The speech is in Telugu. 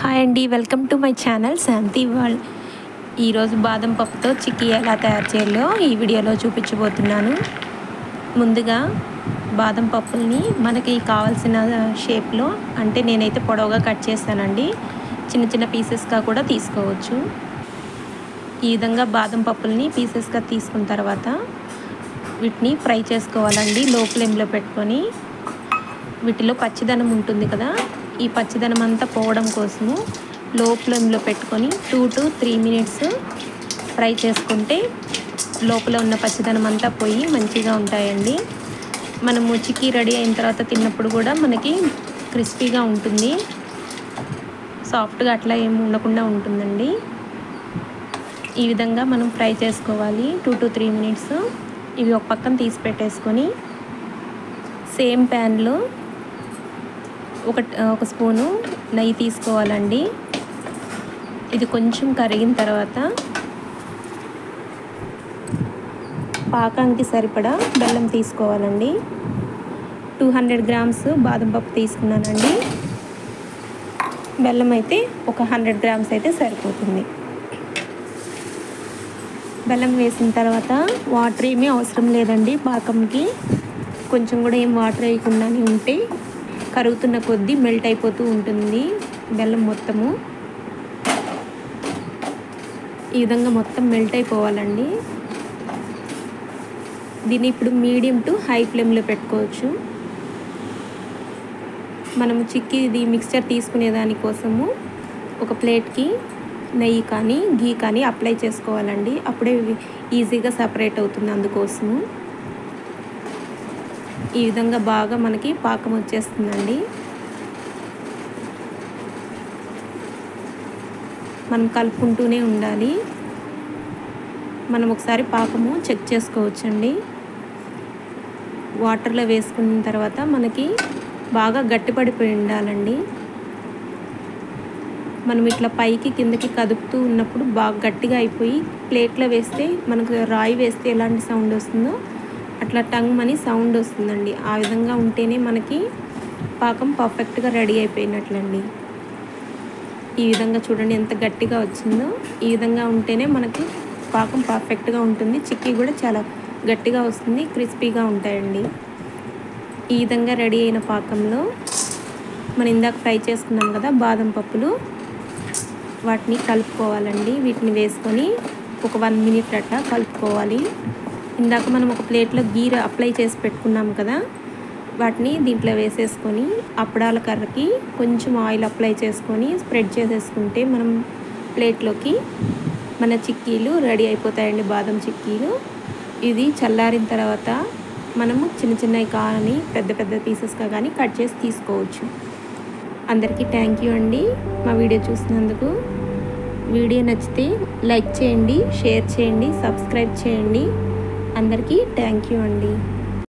హాయ్ అండి, welcome to my channel Shanti world. ఈరోజు బాదం పప్పుతో చిక్కీ ఎలా తయారు చేయాలో ఈ వీడియోలో చూపించబోతున్నాను. ముందుగా బాదం పప్పుల్ని మనకి కావాల్సిన షేప్లో, అంటే నేనైతే పొడవుగా కట్ చేస్తానండి, చిన్న చిన్న పీసెస్గా కూడా తీసుకోవచ్చు. ఈ విధంగా బాదం పప్పుల్ని పీసెస్గా తీసుకున్న తర్వాత వీటిని ఫ్రై చేసుకోవాలండి. లో ఫ్లేమ్లో పెట్టుకొని, వీటిలో పచ్చిదనం ఉంటుంది కదా, ఈ పచ్చిదనం అంతా పోవడం కోసము లో ఫ్లేమ్లో పెట్టుకొని 2 to 3 minutes ఫ్రై చేసుకుంటే లోపల ఉన్న పచ్చిదనం అంతా పోయి మంచిగా ఉంటాయండి. మనము చిక్కీ రెడీ అయిన తర్వాత తిన్నప్పుడు కూడా మనకి క్రిస్పీగా ఉంటుంది, సాఫ్ట్గా అట్లా ఏమి ఉండకుండా ఉంటుందండి. ఈ విధంగా మనం ఫ్రై చేసుకోవాలి 2 to 3 minutes. ఇవి ఒక పక్కన తీసి పెట్టేసుకొని సేమ్ ప్యాన్లో ఒక స్పూను నెయ్యి తీసుకోవాలండి. ఇది కొంచెం కరిగిన తర్వాత పాకానికి సరిపడా బెల్లం తీసుకోవాలండి. 200 grams బాదం పప్పు తీసుకున్నానండి. బెల్లం అయితే ఒక 100 grams అయితే సరిపోతుంది. బెల్లం వేసిన తర్వాత వాటర్ ఏమీ అవసరం లేదండి. పాకంకి కొంచెం కూడా ఏం వాటర్ వేయకుండానే ఉంటే కరుగుతున్న కొద్దీ మెల్ట్ అయిపోతూ ఉంటుంది బెల్లం మొత్తము. ఈ విధంగా మొత్తం మెల్ట్ అయిపోవాలండి. దీన్ని ఇప్పుడు మీడియం టు హై ఫ్లేమ్లో పెట్టుకోవచ్చు. మనము చిక్కీది మిక్స్చర్ తీసుకునే దానికోసము ఒక ప్లేట్కి నెయ్యి కానీ ఘీ కానీ అప్లై చేసుకోవాలండి. అప్పుడే ఈజీగా సపరేట్ అవుతుంది. అందుకోసము ఈ విధంగా బాగా మనకి పాకం వచ్చేస్తుందండి. మనం కలుపుకుంటూనే ఉండాలి. మనం ఒకసారి పాకము చెక్ చేసుకోవచ్చండి. వాటర్లో వేసుకున్న తర్వాత మనకి బాగా గట్టిపడిపోయి ఉండాలండి. మనం ఇట్లా పైకి కిందకి కదుపుతూ ఉన్నప్పుడు బాగా గట్టిగా అయిపోయి ప్లేట్లో వేస్తే, మనకు రాయి వేస్తే ఎలాంటి సౌండ్ వస్తుందో అట్లా టంగ్ అని సౌండ్ వస్తుందండి. ఆ విధంగా ఉంటేనే మనకి పాకం పర్ఫెక్ట్గా రెడీ అయిపోయినట్లండి. ఈ విధంగా చూడండి ఎంత గట్టిగా వచ్చిందో. ఈ విధంగా ఉంటేనే మనకి పాకం పర్ఫెక్ట్గా ఉంటుంది. చిక్కీ కూడా చాలా గట్టిగా వస్తుంది, క్రిస్పీగా ఉంటాయండి. ఈ విధంగా రెడీ అయిన పాకంలో మనం ఇందాక ఫ్రై చేసుకున్నాం కదా బాదం పప్పులు, వాటిని కలుపుకోవాలండి. వీటిని వేసుకొని ఒక 1 minute అట్లా కలుపుకోవాలి. ఇందాక మనం ఒక ప్లేట్లో గీ అప్లై చేసి పెట్టుకున్నాం కదా, వాటిని దీంట్లో వేసేసుకొని అప్పడాల కర్రకి కొంచెం ఆయిల్ అప్లై చేసుకొని స్ప్రెడ్ చేసేసుకుంటే మనం ప్లేట్లోకి మన చిక్కీలు రెడీ అయిపోతాయండి, బాదం చిక్కీలు. ఇది చల్లారిన తర్వాత మనము చిన్న చిన్నవి కానీ పెద్ద పెద్ద పీసెస్గా కానీ కట్ చేసి తీసుకోవచ్చు. అందరికీ థ్యాంక్ యూ అండి మా వీడియో చూసినందుకు. వీడియో నచ్చితే లైక్ చేయండి, షేర్ చేయండి, సబ్స్క్రైబ్ చేయండి. అందరికీ థ్యాంక్ యూ అండి.